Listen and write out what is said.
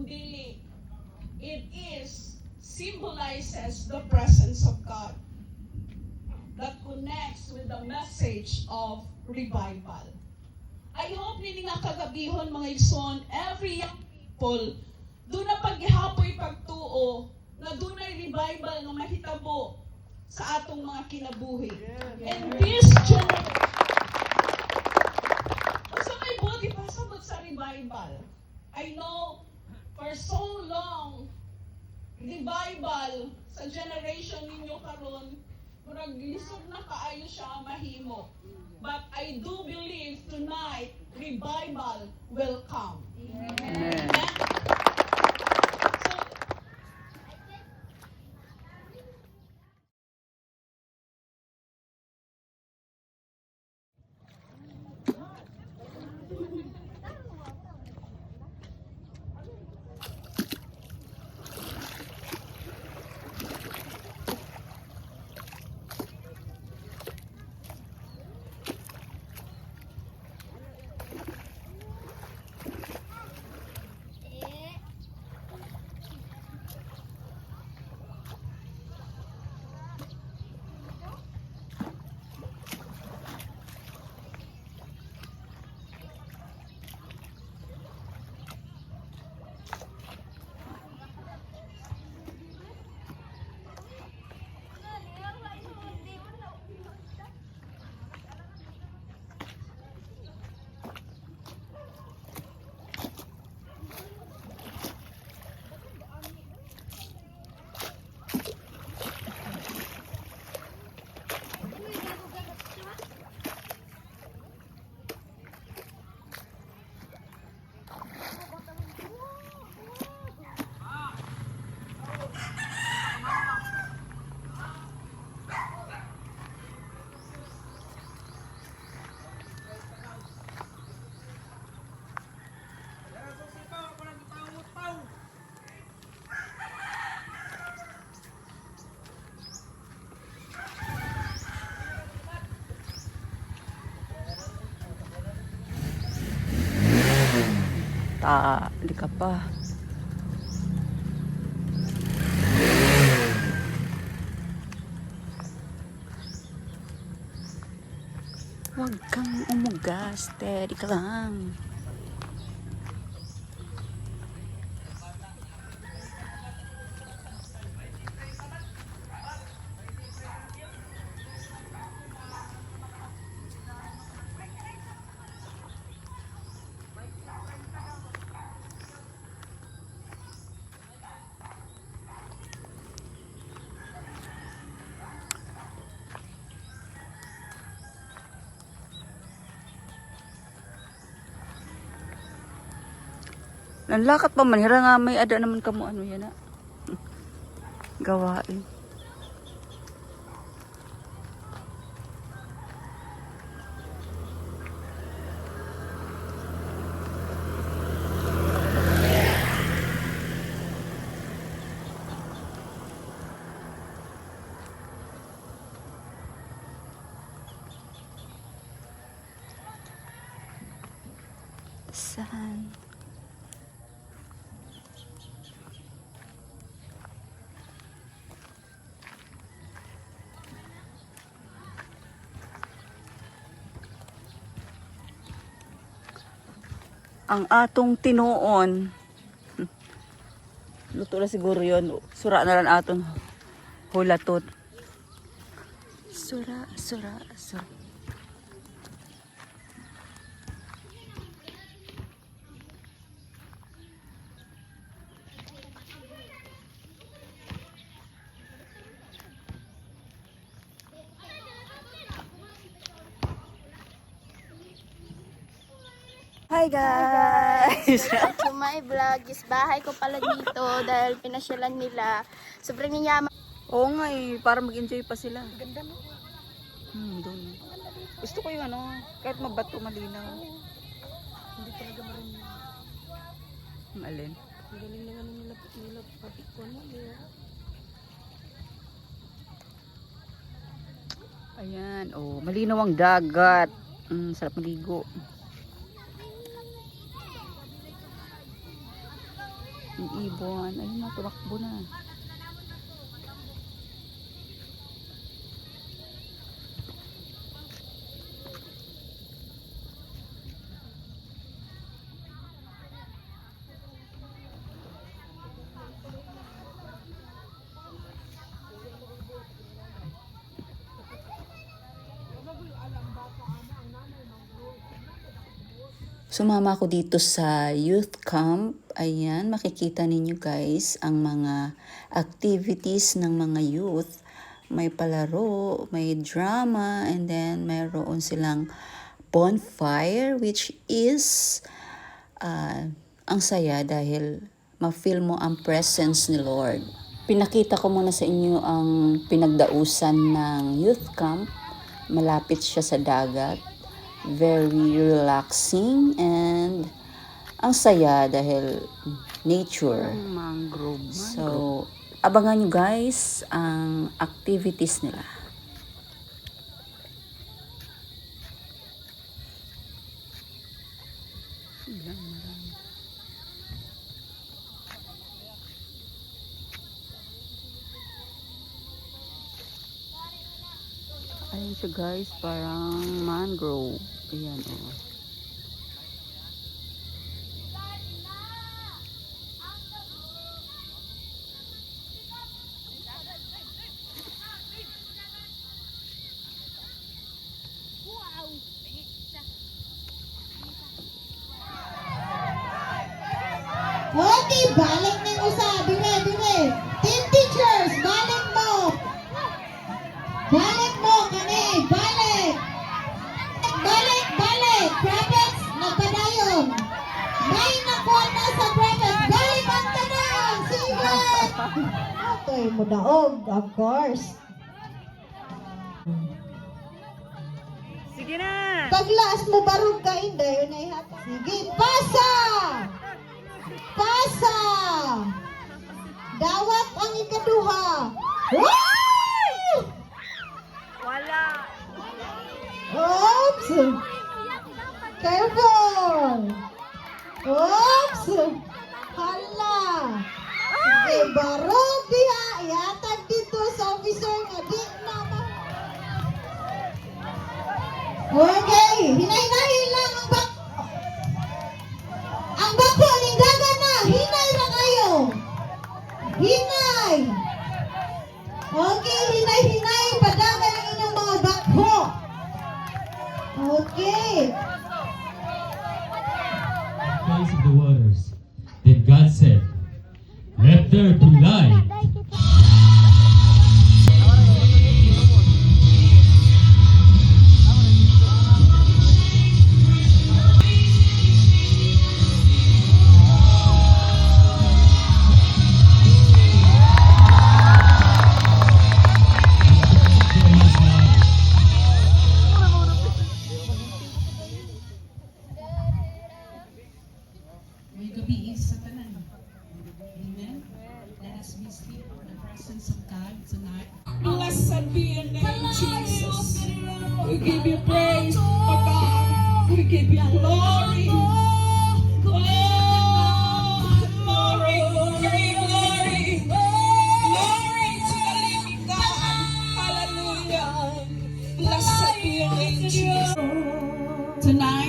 kundi it symbolizes the presence of God that connects with the message of revival. I hope nini nga kagabihon mga igsoon, every young people, doon na paghihapoy pagtuo, na doon ay revival na mahitabo sa atong mga kinabuhi. And this generation, so may buti pasabot sa revival. I know for so long, revival sa generation ninyo karon, murag lisod na kaayo siya mahimo. But I do believe tonight, revival will come. Amen. Di ka pa. Huwag kang umugas, steady ka lang. Nanlakat pa man, hira nga may ada naman kamo ano yan na. Gawain. Saan? Ang atong tinuon. Luto na siguro yun. Sura na lang atong hulatot. Sura. Hi guys! So my vlog is bahay ko pala dito dahil pinasyalan nila. Sobrang yaman. Oo nga eh, para mag-enjoy pa sila. Ganda no? Doon. Gusto ko yung ano, kahit mabato malinaw. Hindi talaga marunong. Alin? Ang galing na nila pati ko na. Ayan, oh, malinaw ang dagat. Sarap maligo. Yung ibon. Ayun na, tumakbo na. Sumama ako dito sa youth camp. Ayan, makikita ninyo guys ang mga activities ng mga youth. May palaro, may drama, and then mayroon silang bonfire, which is ang saya dahil ma-feel mo ang presence ni Lord. Pinakita ko muna sa inyo ang pinagdausan ng youth camp. Malapit siya sa dagat. Very relaxing and ang saya dahil nature. Mangrove. So, abangan nyo guys ang activities nila. Ayun siya guys, parang mangrove. Ayan o. Oh. Okay, balik na mo sa dire. Team teachers, balik mo. Balik mo kani, balik. Balik. Prophets, nagpadayon. May nakuha na sa prophets. Balik ang tanan. Sige. Okay, mo daog, of course. Sige na! Paglaas mo barog ka, hindi. Yun ay hata. Sige, pasa! Pasa! Dawat ang ikaduha. Woo! Wala! Oops! Careful! Oops! Hala! Sige, barog diha. Iatag dito sa officer nga di naman. Okay, hinay-hinay lang ang bak. Ang bako, linggagan na. Hinay na kayo. Hinay. Okay, hinay-hinay. Padagan ang inyong mga bako. Okay. Face of the waters. Then God said, "Let there be light." May gabi sa tanan. Amen. Let us be still in the presence of God tonight. Blessed be your name, Jesus. We give you praise, oh God. We give you glory. Oh, glory, glory. Glory to the living God. Hallelujah. Blessed be your name, Jesus. Tonight,